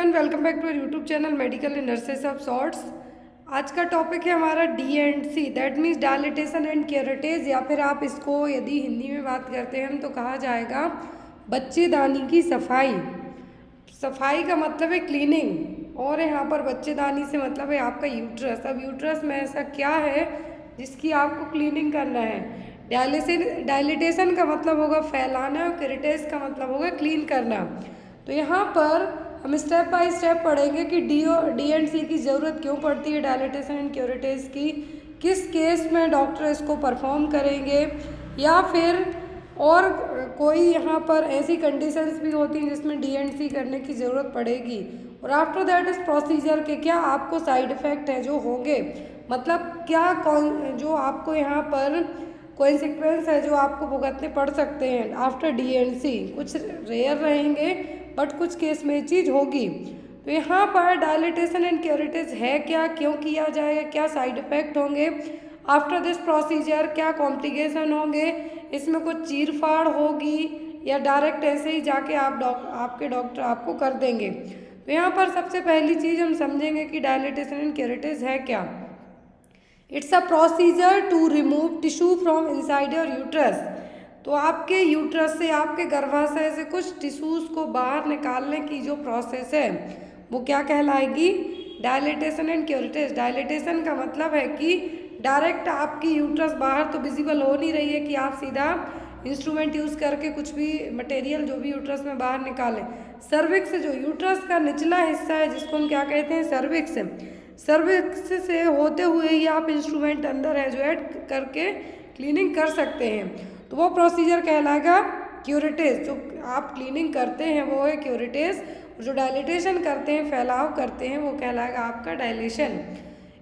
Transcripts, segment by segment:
Everyone, welcome back to our YouTube channel medical and nurses of sorts. आज का topic है हमारा D that means dilatation and curettage, या फिर आप इसको यदि हिंदी में बात करते हैं तो कहा जाएगा बच्चेदानी की सफाई। सफाई का मतलब है क्लीनिंग, और यहाँ पर बच्चेदानी से मतलब है आपका यूट्रस। अब यूट्रस में ऐसा क्या है जिसकी आपको क्लीनिंग करना है। डायलिटेशन का मतलब होगा फैलाना, क्यूरेटेज का मतलब होगा क्लीन करना। तो यहाँ पर हम स्टेप बाय स्टेप पढ़ेंगे कि डी&सी की ज़रूरत क्यों पड़ती है, डायलिटेशन एंड क्यूरेटेज की, किस केस में डॉक्टर इसको परफॉर्म करेंगे, या फिर और कोई यहाँ पर ऐसी कंडीशंस भी होती हैं जिसमें डी&सी करने की ज़रूरत पड़ेगी। और आफ्टर दैट इस प्रोसीजर के क्या आपको साइड इफ़ेक्ट है जो होंगे, मतलब क्या जो आपको यहाँ पर कॉन्सिक्वेंस है जो आपको भुगतने पड़ सकते हैं आफ्टर डी&सी। कुछ रेयर रहेंगे बट कुछ केस में ये चीज़ होगी। तो यहाँ पर डायलिटेशन एंड क्यूरेटेज है क्या, क्यों किया जाएगा, क्या साइड इफ़ेक्ट होंगे, आफ्टर दिस प्रोसीजर क्या कॉम्प्लिकेशन होंगे, इसमें कुछ चीर फाड़ होगी या डायरेक्ट ऐसे ही जाके आपके डॉक्टर आपको कर देंगे। तो यहाँ पर सबसे पहली चीज़ हम समझेंगे कि डायलिटेशन एंड क्यूरेटेज है क्या। It's a procedure to remove tissue from inside your uterus. तो आपके यूट्रस से, आपके गर्भाशय से कुछ टिश्यूज़ को बाहर निकालने की जो प्रोसेस है वो क्या कहलाएगी, डायलिटेशन एंड क्यूरेटेज। डायलिटेशन का मतलब है कि डायरेक्ट आपकी यूट्रस बाहर तो विजिबल हो नहीं रही है कि आप सीधा इंस्ट्रूमेंट यूज़ करके कुछ भी मटेरियल जो भी यूट्रस में बाहर निकालें। सर्विक्स जो यूट्रस का निचला हिस्सा है जिसको हम क्या कहते हैं, सर्विक्स। सर्विक्स से होते हुए ही आप इंस्ट्रूमेंट अंदर है जो ऐड करके क्लीनिंग कर सकते हैं, तो वो प्रोसीजर कहलाएगा क्यूरेटेज। जो आप क्लीनिंग करते हैं वो है क्यूरेटेज, और जो डायलिटेशन करते हैं, फैलाव करते हैं, वो कहलाएगा आपका dilation.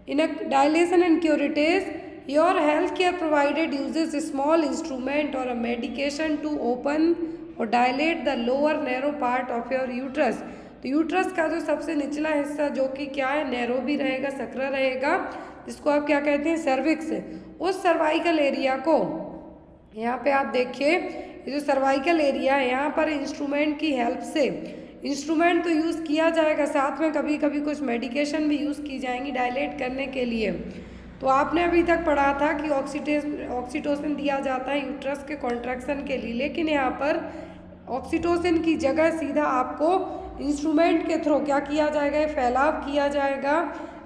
In a dilation and curettage your health care provided uses small instrument और अ मेडिकेशन टू ओपन और dilate the lower narrow part of your uterus. तो यूट्रस का जो सबसे निचला हिस्सा जो कि क्या है, नैरो भी रहेगा, सकरा रहेगा, जिसको आप क्या कहते हैं, सर्विक्स। उस सर्वाइकल एरिया को यहाँ पे आप देखिए, ये जो सर्वाइकल एरिया है यहाँ पर इंस्ट्रूमेंट की हेल्प से, इंस्ट्रूमेंट तो यूज़ किया जाएगा, साथ में कभी कभी कुछ मेडिकेशन भी यूज़ की जाएंगी डायलेट करने के लिए। तो आपने अभी तक पढ़ा था कि ऑक्सीटोसिन दिया जाता है यूट्रस के कॉन्ट्रैक्शन के लिए, लेकिन यहाँ पर ऑक्सीटोसिन की जगह सीधा आपको इंस्ट्रूमेंट के थ्रू क्या किया जाएगा, फैलाव किया जाएगा।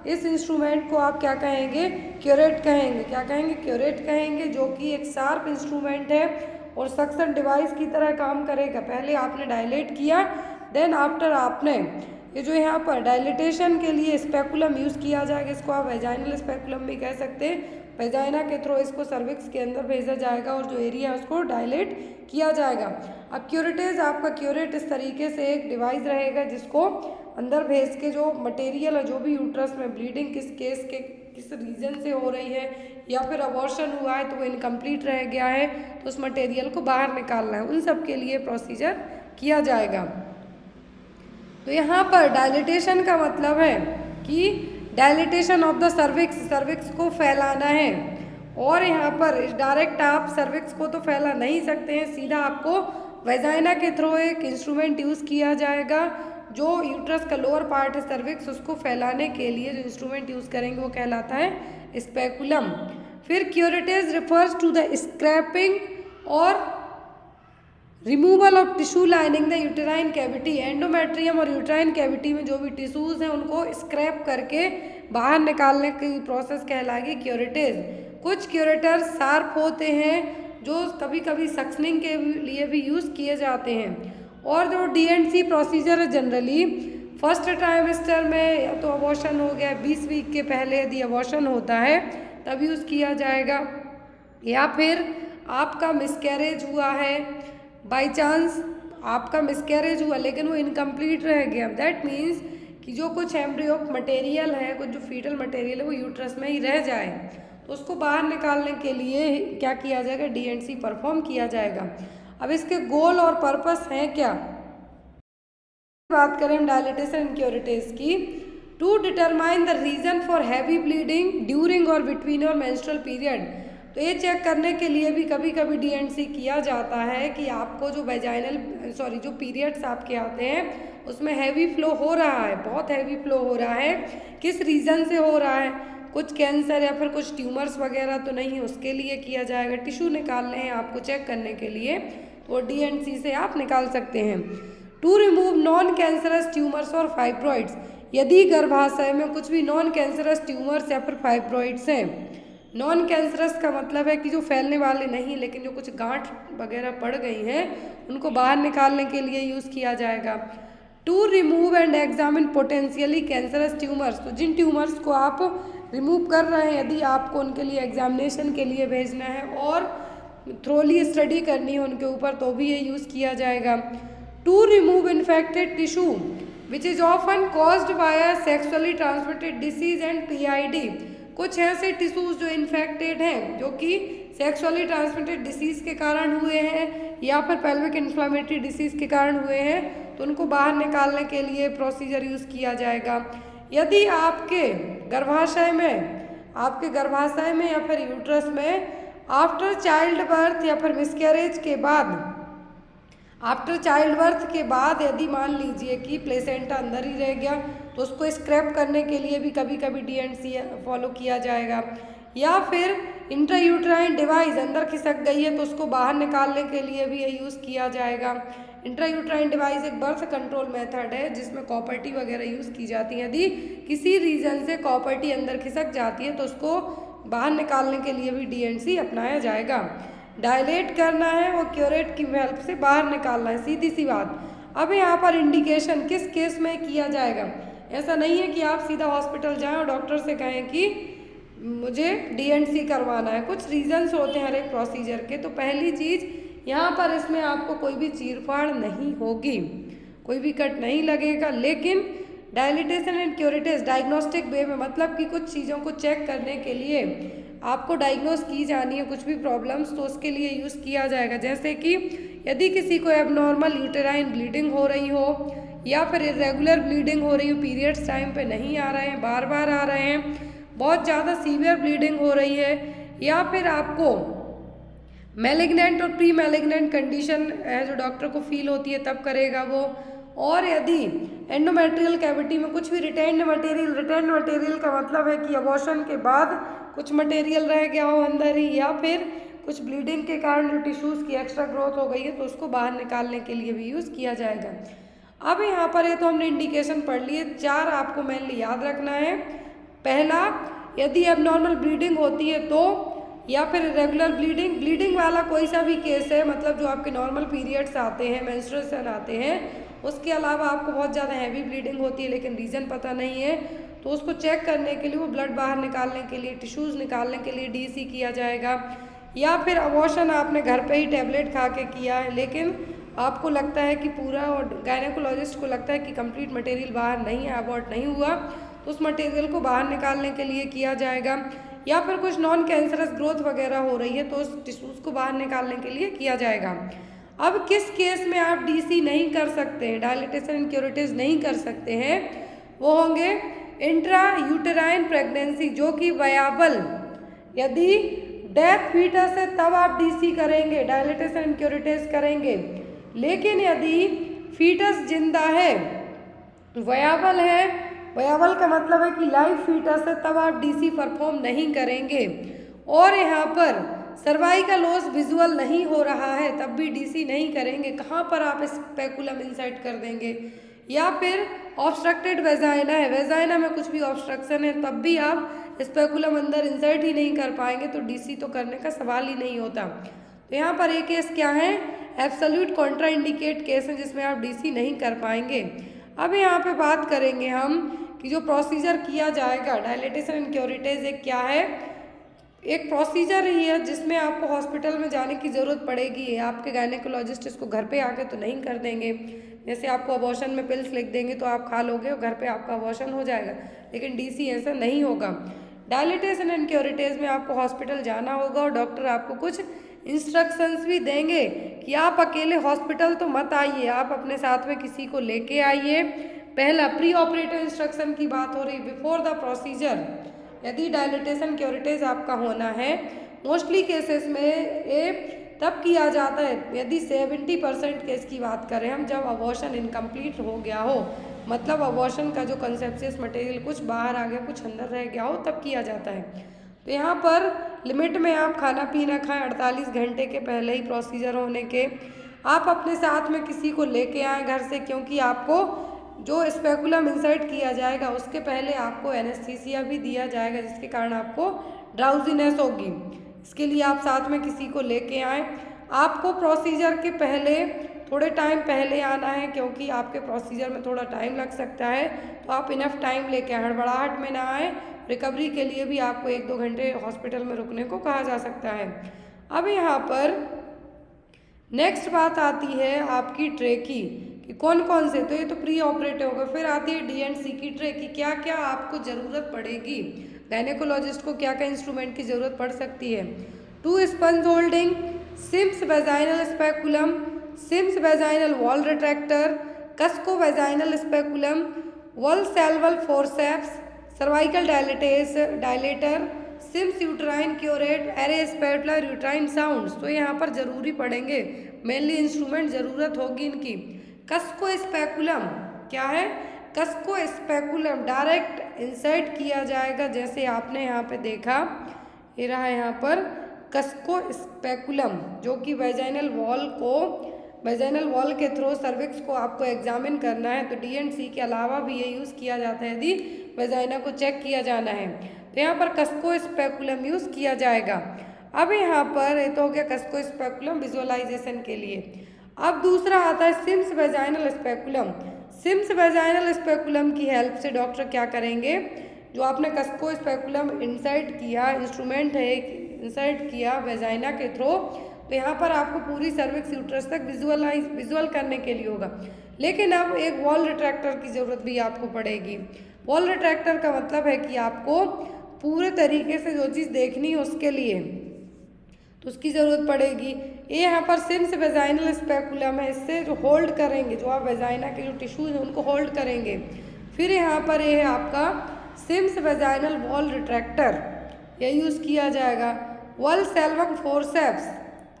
इस इंस्ट्रूमेंट को आप क्या कहेंगे, क्यूरेट कहेंगे। क्या कहेंगे, क्यूरेट कहेंगे, जो कि एक शार्प इंस्ट्रूमेंट है और सक्शन डिवाइस की तरह काम करेगा। पहले आपने डायलेट किया, देन आफ्टर आपने ये जो यहाँ पर डायलिटेशन के लिए स्पेकुलम यूज़ किया जाएगा, इसको आप वेजाइनल स्पेकुलम भी कह सकते हैं। वेजाइना के थ्रू इसको सर्विक्स के अंदर भेजा जाएगा और जो एरिया है उसको डायलेट किया जाएगा। अब क्यूरेटेज आपका क्यूरेट इस तरीके से एक डिवाइस रहेगा जिसको अंदर भेज के जो मटेरियल है, जो भी यूट्रस में ब्लीडिंग किस केस के किस रीजन से हो रही है, या फिर अबॉर्शन हुआ है तो वो इनकम्प्लीट रह गया है तो उस मटेरियल को बाहर निकालना है, उन सब के लिए प्रोसीजर किया जाएगा। तो यहाँ पर डायलिटेशन का मतलब है कि dilatation of the cervix, cervix को फैलाना है। और यहाँ पर डायरेक्ट आप सर्विक्स को तो फैला नहीं सकते हैं, सीधा आपको वेजाइना के थ्रू एक इंस्ट्रूमेंट यूज़ किया जाएगा। जो यूट्रस का लोअर पार्ट है सर्विक्स, उसको फैलाने के लिए जो इंस्ट्रूमेंट यूज़ करेंगे वो कहलाता है स्पेकुलम। फिर curettage refers to the scraping और removal of tissue lining the uterine cavity. Endometrium और यूटेराइन कैविटी में जो भी टिश्यूज़ हैं उनको स्क्रैप करके बाहर निकालने की प्रोसेस कहलाएगी क्यूरेटेज। कुछ क्यूरेटर शार्प होते हैं जो कभी कभी सक्शनिंग के लिए भी यूज़ किए जाते हैं। और जो डी&सी प्रोसीजर है जनरली फर्स्ट ट्राइमेस्टर में, या तो अबॉर्शन हो गया 20 वीक के पहले यदि अबॉर्शन होता है तब यूज़ किया जाएगा, या फिर आपका मिसकैरेज हुआ है, बाई चांस आपका मिसकैरेज हुआ लेकिन वो इनकम्प्लीट रह गया, दैट मीन्स कि जो कुछ एम्ब्रियो मटेरियल है, कुछ जो फीटल मटेरियल है वो यूट्रस में ही रह जाए, तो उसको बाहर निकालने के लिए क्या किया जाएगा, डी&सी परफॉर्म किया जाएगा। अब इसके गोल और पर्पस हैं क्या, बात करें हम डायलिटेशन एंड क्यूरेटेज की। To determine the reason for heavy bleeding during और बिटवीन योर मेंस्ट्रुअल पीरियड। तो ये चेक करने के लिए भी कभी कभी डी&सी किया जाता है कि आपको जो जो पीरियड्स आपके आते हैं उसमें हैवी फ्लो हो रहा है, बहुत हैवी फ्लो हो रहा है, किस रीज़न से हो रहा है, कुछ कैंसर या फिर कुछ ट्यूमर्स वगैरह तो नहीं, उसके लिए किया जाएगा। टिश्यू निकालने हैं आपको चेक करने के लिए, तो D&C से आप निकाल सकते हैं। To remove non cancerous tumours और फाइब्रॉइड्स, यदि गर्भाशय में कुछ भी नॉन कैंसरस ट्यूमर्स या फिर फाइब्रॉइड्स हैं। नॉन कैंसरस का मतलब है कि जो फैलने वाले नहीं, लेकिन जो कुछ गांठ वगैरह पड़ गई हैं उनको बाहर निकालने के लिए यूज़ किया जाएगा। To remove and examine potentially cancerous tumours, तो जिन ट्यूमर्स को आप रिमूव कर रहे हैं, यदि आपको उनके लिए एग्जामिनेशन के लिए भेजना है और थ्रोली स्टडी करनी है उनके ऊपर, तो भी ये यूज़ किया जाएगा। To remove infected tissue which is often caused by a sexually transmitted disease and PID, कुछ ऐसे टिश्यूज जो इन्फेक्टेड हैं, जो कि सेक्सुअली ट्रांसमिटेड डिसीज़ के कारण हुए हैं या फिर पेल्विक इन्फ्लामेटरी डिसीज़ के कारण हुए हैं, तो उनको बाहर निकालने के लिए प्रोसीजर यूज़ किया जाएगा। यदि आपके गर्भाशय में या फिर यूट्रस में आफ्टर चाइल्ड बर्थ या फिर मिसकैरेज के बाद, आफ्टर चाइल्ड बर्थ के बाद यदि मान लीजिए कि प्लेसेंटा अंदर ही रह गया, तो उसको स्क्रैप करने के लिए भी कभी कभी D&C फॉलो किया जाएगा। या फिर इंट्रायूट्राइन डिवाइस अंदर खिसक गई है, तो उसको बाहर निकालने के लिए भी ये यूज़ किया जाएगा। इंट्रायूट्राइन डिवाइस एक बर्थ कंट्रोल मेथड है जिसमें कॉपर्टी वगैरह यूज़ की जाती है। यदि किसी रीज़न से कॉपर्टी अंदर खिसक जाती है तो उसको बाहर निकालने के लिए भी D&C अपनाया जाएगा। डायलेट करना है और क्यूरेट की हेल्प से बाहर निकालना है, सीधी सी बात। अब यहाँ पर इंडिकेशन किस केस में किया जाएगा, ऐसा नहीं है कि आप सीधा हॉस्पिटल जाएं और डॉक्टर से कहें कि मुझे D&C करवाना है। कुछ रीजंस होते हैं हर एक प्रोसीजर के। तो पहली चीज़ यहाँ पर इसमें आपको कोई भी चीरफाड़ नहीं होगी, कोई भी कट नहीं लगेगा, लेकिन डायलिटेशन एंड क्यूरेटेज डायग्नोस्टिक वे में, मतलब कि कुछ चीज़ों को चेक करने के लिए आपको डायग्नोस की जानी है कुछ भी प्रॉब्लम्स, तो उसके लिए यूज़ किया जाएगा। जैसे कि यदि किसी को एबनॉर्मल यूटेराइन ब्लीडिंग हो रही हो या फिर इरेगुलर ब्लीडिंग हो रही हो, पीरियड्स टाइम पे नहीं आ रहे हैं, बार बार आ रहे हैं, बहुत ज़्यादा सीवियर ब्लीडिंग हो रही है, या फिर आपको मैलिग्नेंट और प्री मैलिग्नेंट कंडीशन है जो डॉक्टर को फील होती है तब करेगा वो। और यदि एंडोमेट्रियल कैविटी में कुछ भी रिटेन्ड मटेरियल का मतलब है कि अबॉर्शन के बाद कुछ मटेरियल रह गया हो अंदर ही, या फिर कुछ ब्लीडिंग के कारण जो टिश्यूज़ की एक्स्ट्रा ग्रोथ हो गई है, तो उसको बाहर निकालने के लिए भी यूज़ किया जाएगा। अब यहाँ पर ये तो हमने इंडिकेशन पढ़ लिए, 4 आपको मेनली याद रखना है। पहला, यदि एबनॉर्मल ब्लीडिंग होती है तो, या फिर रेगुलर ब्लीडिंग वाला कोई सा भी केस है, मतलब जो आपके नॉर्मल पीरियड्स आते हैं, मेंस्ट्रुएशन आते हैं, उसके अलावा आपको बहुत ज़्यादा हैवी ब्लीडिंग होती है लेकिन रीज़न पता नहीं है, तो उसको चेक करने के लिए, वो ब्लड बाहर निकालने के लिए, टिश्यूज़ निकालने के लिए DC किया जाएगा। या फिर अबॉर्शन आपने घर पे ही टैबलेट खा के किया है, लेकिन आपको लगता है कि पूरा, और गायनेकोलॉजिस्ट को लगता है कि कंप्लीट मटेरियल बाहर नहीं है, अबॉर्ट नहीं हुआ, तो उस मटेरियल को बाहर निकालने के लिए किया जाएगा। या फिर कुछ नॉन कैंसरस ग्रोथ वगैरह हो रही है तो उस टिश्यूज़ को बाहर निकालने के लिए किया जाएगा। अब किस केस में आप DC नहीं कर सकते हैं, डायलिटेशन एंड क्यूरेटेज नहीं कर सकते हैं, वो होंगे इंट्रा यूटेराइन प्रेगनेंसी, जो कि वायबल, यदि डेथ फीटस है तब आप DC करेंगे, डायलिटेशन एंड क्यूरेटेज करेंगे। लेकिन यदि फीटस जिंदा है, वायबल है, वायबल का मतलब है कि लाइव फीटस है, तब आप DC परफॉर्म नहीं करेंगे। और यहाँ पर सर्वाइकल ओस विजुअल नहीं हो रहा है तब भी DC नहीं करेंगे। कहाँ पर आप स्पेकुलम इंसर्ट कर देंगे। या फिर ऑब्स्ट्रक्टेड वेजाइना है, वेजाइना में कुछ भी ऑब्स्ट्रक्शन है तब भी आप स्पेकुलम अंदर इंसर्ट ही नहीं कर पाएंगे, तो DC तो करने का सवाल ही नहीं होता। तो यहाँ पर एक केस क्या है, एब्सोल्यूट कॉन्ट्रा इंडिकेट केस है जिसमें आप DC नहीं कर पाएंगे। अब यहाँ पे बात करेंगे हम कि जो प्रोसीजर किया जाएगा डायलिटेशन एंड क्यूरेटेज, एक क्या है, एक प्रोसीजर ही है जिसमें आपको हॉस्पिटल में जाने की ज़रूरत पड़ेगी। आपके गायनेकोलॉजिस्ट इसको घर पे आके तो नहीं कर देंगे, जैसे आपको अबॉर्शन में पिल्स लिख देंगे तो आप खा लोगे और घर पे आपका अबॉर्शन हो जाएगा, लेकिन DC ऐसा नहीं होगा। डायलिटेशन एंड क्यूरेटेज में आपको हॉस्पिटल जाना होगा और डॉक्टर आपको कुछ इंस्ट्रक्शंस भी देंगे कि आप अकेले हॉस्पिटल तो मत आइए, आप अपने साथ में किसी को लेके आइए। पहला, प्री ऑपरेटिव इंस्ट्रक्शन की बात हो रही, बिफोर द प्रोसीजर यदि डायलिटेशन क्यूरेटेज आपका होना है, मोस्टली केसेस में ये तब किया जाता है यदि 70% केस की बात करें हम, जब अबॉर्शन इनकम्प्लीट हो गया हो, मतलब अबॉर्शन का जो कंसेप्शियस मटेरियल कुछ बाहर आ गया कुछ अंदर रह गया हो, तब किया जाता है। तो यहाँ पर लिमिट में आप खाना पीना खाएं 48 घंटे के पहले ही प्रोसीजर होने के। आप अपने साथ में किसी को लेके आएँ घर से, क्योंकि आपको जो स्पेकुलम इंसर्ट किया जाएगा उसके पहले आपको एनेस्थीसिया भी दिया जाएगा, जिसके कारण आपको ड्राउजीनेस होगी। इसके लिए आप साथ में किसी को लेके आएँ। आपको प्रोसीजर के पहले थोड़े टाइम पहले आना है, क्योंकि आपके प्रोसीजर में थोड़ा टाइम लग सकता है, तो आप इनफ टाइम लेके आएँ, हड़बड़ाहट में ना आएँ। रिकवरी के लिए भी आपको 1-2 घंटे हॉस्पिटल में रुकने को कहा जा सकता है। अब यहाँ पर नेक्स्ट बात आती है आपकी ट्रे की, कि कौन कौन से, तो ये तो प्री ऑपरेटिव होगा। फिर आती है D&C की ट्रे की, क्या क्या आपको ज़रूरत पड़ेगी, गायनेकोलॉजिस्ट को क्या क्या इंस्ट्रूमेंट की ज़रूरत पड़ सकती है। 2 sponge holding, Sims vaginal speculum, Sims vaginal wall retractor, Cusco vaginal speculum, vulsellum forceps, cervical dilator, Sims uterine curette, Ayre spatula, uterine sounds. तो यहाँ पर ज़रूरी पड़ेंगे, मेनली इंस्ट्रूमेंट ज़रूरत होगी इनकी। कस्को स्पेकुलम क्या है, कस्को स्पेकुलम डायरेक्ट इंसर्ट किया जाएगा, जैसे आपने यहाँ पे देखा, ये रहा यहाँ पर कस्को स्पेकुलम, जो कि वेजाइनल वॉल के थ्रू सर्विक्स को आपको एग्जामिन करना है, तो D&C के अलावा भी ये यूज़ किया जाता है यदि वेजाइना को चेक किया जाना है, तो यहाँ पर कस्को स्पेकुलम यूज़ किया जाएगा। अब यहाँ पर ये तो हो गया कस्को स्पेकुलम विजुअलाइजेशन के लिए। अब दूसरा आता है Sims vaginal speculum. Sims vaginal speculum की हेल्प से डॉक्टर क्या करेंगे, जो आपने कस्को स्पेकुलम इंसर्ट किया, इंस्ट्रूमेंट है इंसर्ट किया वेजाइना के थ्रू, तो यहाँ पर आपको पूरी सर्विक्स यूट्रस तक विजुअल करने के लिए होगा। लेकिन अब एक वॉल रिट्रैक्टर की ज़रूरत भी आपको पड़ेगी। वॉल रिट्रैक्टर का मतलब है कि आपको पूरे तरीके से जो चीज़ देखनी है उसके लिए तो उसकी ज़रूरत पड़ेगी। ये यहाँ पर सिम्स वेजाइनल स्पेकुलम है, इससे जो होल्ड करेंगे, जो आप वेजाइना के जो टिश्यूज हैं उनको होल्ड करेंगे। फिर यहाँ पर ये है आपका सिम्स वेजाइनल वॉल रिट्रैक्टर, ये यूज़ किया जाएगा। वॉलसेल्वम फोर्सेप्स,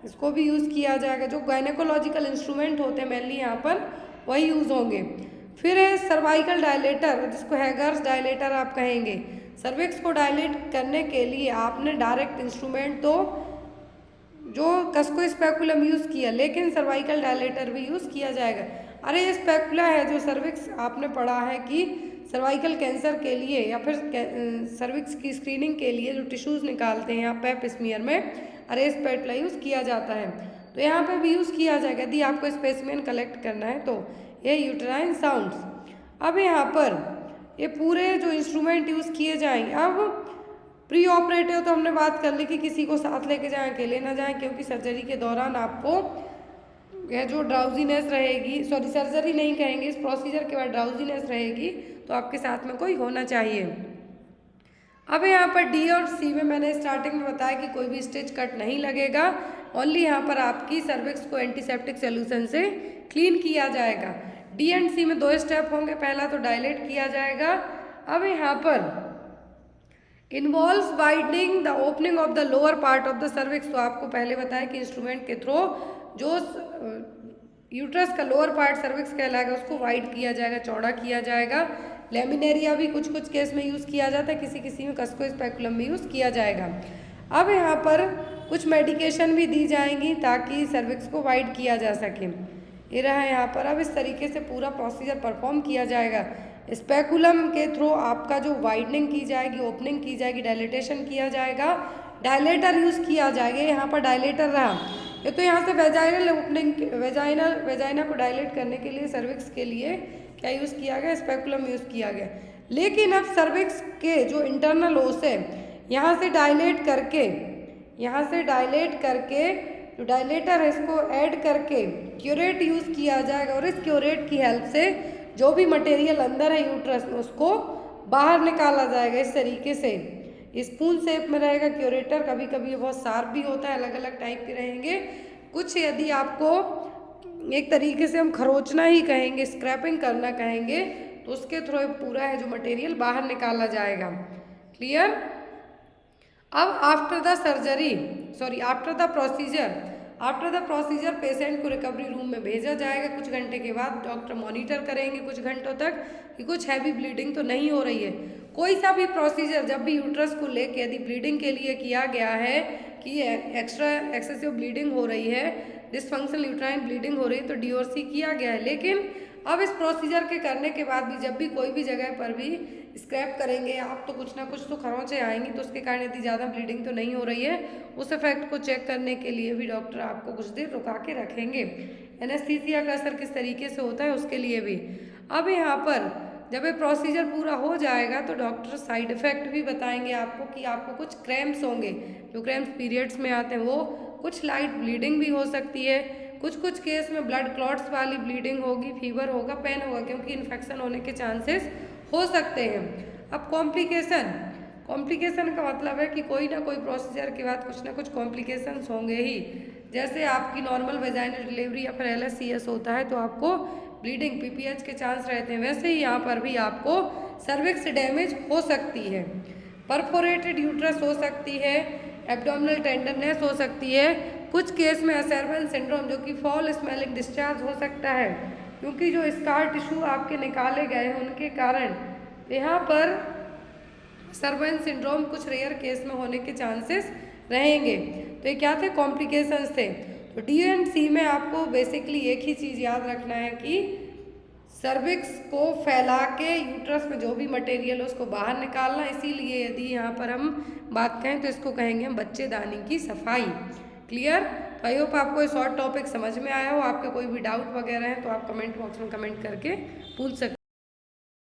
इसको भी यूज़ किया जाएगा। जो गायनेकोलॉजिकल इंस्ट्रूमेंट होते हैं मेनली यहाँ पर वही यूज़ होंगे। फिर है सर्वाइकल डायलेटर, जिसको हैगर्स डायलेटर आप कहेंगे। सर्विक्स को डायलेट करने के लिए आपने डायरेक्ट इंस्ट्रूमेंट तो जो कस्को स्पेकुलम यूज़ किया, लेकिन सर्वाइकल डायलेटर भी यूज़ किया जाएगा। अरे ये स्पेकुला है जो सर्विक्स आपने पढ़ा है कि सर्वाइकल कैंसर के लिए या फिर सर्विक्स की स्क्रीनिंग के लिए जो टिश्यूज़ निकालते हैं यहाँ पेप स्मीयर में, अरे स्पेकुला यूज़ किया जाता है, तो यहाँ पे भी यूज़ किया जाएगा यदि आपको स्पेसिमेन कलेक्ट करना है तो। ये यूट्राइन साउंड्स। अब यहाँ पर ये पूरे जो इंस्ट्रूमेंट यूज़ किए जाएंगे। अब प्री ऑपरेटिव तो हमने बात कर ली कि किसी को साथ लेके जाएं, अकेले ना जाएं, क्योंकि सर्जरी के दौरान आपको यह जो ड्राउजीनेस रहेगी, सॉरी सर्जरी नहीं कहेंगे, इस प्रोसीजर के बाद ड्राउजीनेस रहेगी, तो आपके साथ में कोई होना चाहिए। अब यहाँ पर D और C में मैंने स्टार्टिंग में बताया कि कोई भी स्टिच कट नहीं लगेगा, ओनली यहाँ पर आपकी सर्विक्स को एंटीसेप्टिक सोल्यूशन से क्लीन किया जाएगा। D एंड C में 2 स्टेप होंगे, पहला तो डायलेट किया जाएगा। अब यहाँ पर involves widening the opening of the lower part of the cervix, तो आपको पहले बताया कि इंस्ट्रूमेंट के थ्रू जो यूट्रस का लोअर पार्ट सर्विक्स कहलाएगा उसको वाइड किया जाएगा, चौड़ा किया जाएगा। लेमिनेरिया भी कुछ कुछ केस में यूज़ किया जाता है, किसी किसी में कस्को स्पेकुलम भी यूज़ किया जाएगा। अब यहाँ पर कुछ मेडिकेशन भी दी जाएंगी ताकि सर्विक्स को वाइड किया जा सके। ये रहा यहाँ पर। अब इस तरीके से पूरा प्रोसीजर परफॉर्म किया जाएगा। स्पेकुलम के थ्रू आपका जो वाइडनिंग की जाएगी, ओपनिंग की जाएगी, डायलेटेशन किया जाएगा, डायलेटर यूज़ किया जाएगा। यहाँ पर डायलेटर रहा, ये तो यहाँ से वेजाइनल ओपनिंग, वेजाइना को डायलेट करने के लिए सर्विक्स के लिए क्या यूज़ किया गया, स्पेकुलम यूज़ किया गया। लेकिन अब सर्विक्स के जो इंटरनल ओस है यहाँ से डायलेट करके जो डायलेटर है इसको ऐड करके क्यूरेट यूज़ किया जाएगा, और इस क्यूरेट की हेल्प से जो भी मटेरियल अंदर है यूट्रस में उसको बाहर निकाला जाएगा। इस तरीके से स्पून शेप में रहेगा क्यूरेटर। कभी कभी ये बहुत शार्प भी होता है, अलग अलग टाइप के रहेंगे। कुछ यदि आपको एक तरीके से हम खरोचना ही कहेंगे, स्क्रैपिंग करना कहेंगे, तो उसके थ्रू पूरा है जो मटेरियल बाहर निकाला जाएगा। क्लियर। अब after the procedure after the procedure patient को रिकवरी रूम में भेजा जाएगा। कुछ घंटे के बाद डॉक्टर मॉनिटर करेंगे कुछ घंटों तक कि कुछ हैवी ब्लीडिंग तो नहीं हो रही है। कोई सा भी प्रोसीजर जब भी यूट्रस को लेके यदि ब्लीडिंग के लिए किया गया है कि एक्स्ट्रा एक्सेसिव ब्लीडिंग हो रही है, डिसफंक्शनल यूट्राइन ब्लीडिंग हो रही है, तो DORC किया गया है। लेकिन अब इस प्रोसीजर के करने के बाद भी जब भी कोई भी जगह पर भी स्क्रैप करेंगे आप तो कुछ ना कुछ तो खरोंचें आएंगी, तो उसके कारण यदि ज़्यादा ब्लीडिंग तो नहीं हो रही है, उस इफेक्ट को चेक करने के लिए भी डॉक्टर आपको कुछ देर रुका के रखेंगे। एनेस्थीसिया का असर किस तरीके से होता है उसके लिए भी। अब यहाँ पर जब ये प्रोसीजर पूरा हो जाएगा तो डॉक्टर साइड इफ़ेक्ट भी बताएंगे आपको कि आपको कुछ क्रैम्प्स होंगे, जो क्रैम्प्स पीरियड्स में आते हैं वो, कुछ लाइट ब्लीडिंग भी हो सकती है, कुछ केस में ब्लड क्लॉट्स वाली ब्लीडिंग होगी, फीवर होगा, पेन होगा, क्योंकि इन्फेक्शन होने के चांसेस हो सकते हैं। अब कॉम्प्लिकेशन का मतलब है कि कोई ना कोई प्रोसीजर के बाद कुछ ना कुछ कॉम्प्लिकेशंस होंगे ही। जैसे आपकी नॉर्मल वेजाइनल डिलीवरी या फिर LSCS होता है तो आपको ब्लीडिंग PPH के चांस रहते हैं, वैसे ही यहाँ पर भी आपको सर्विक्स डैमेज हो सकती है, परफोरेटेड यूट्रस हो सकती है, एब्डोमिनल टेंडरनेस हो सकती है, कुछ केस में असर्बन सिंड्रोम जो कि फॉल स्मेलिंग डिस्चार्ज हो सकता है, क्योंकि जो स्कार टिश्यू आपके निकाले गए हैं उनके कारण यहाँ पर असर्बन सिंड्रोम कुछ रेयर केस में होने के चांसेस रहेंगे। तो ये क्या थे, कॉम्प्लिकेशंस थे। तो D&C में आपको बेसिकली एक ही चीज़ याद रखना है कि सर्विक्स को फैला के यूट्रस में जो भी मटेरियल है उसको बाहर निकालना। इसीलिए यदि यहाँ पर हम बात कहें तो इसको कहेंगे हम बच्चेदानी की सफाई। क्लियर? तो आई होप आपको ये शॉर्ट टॉपिक समझ में आया हो। आपके कोई भी डाउट वगैरह है तो आप कमेंट बॉक्स में कमेंट करके पूछ सकते हैं।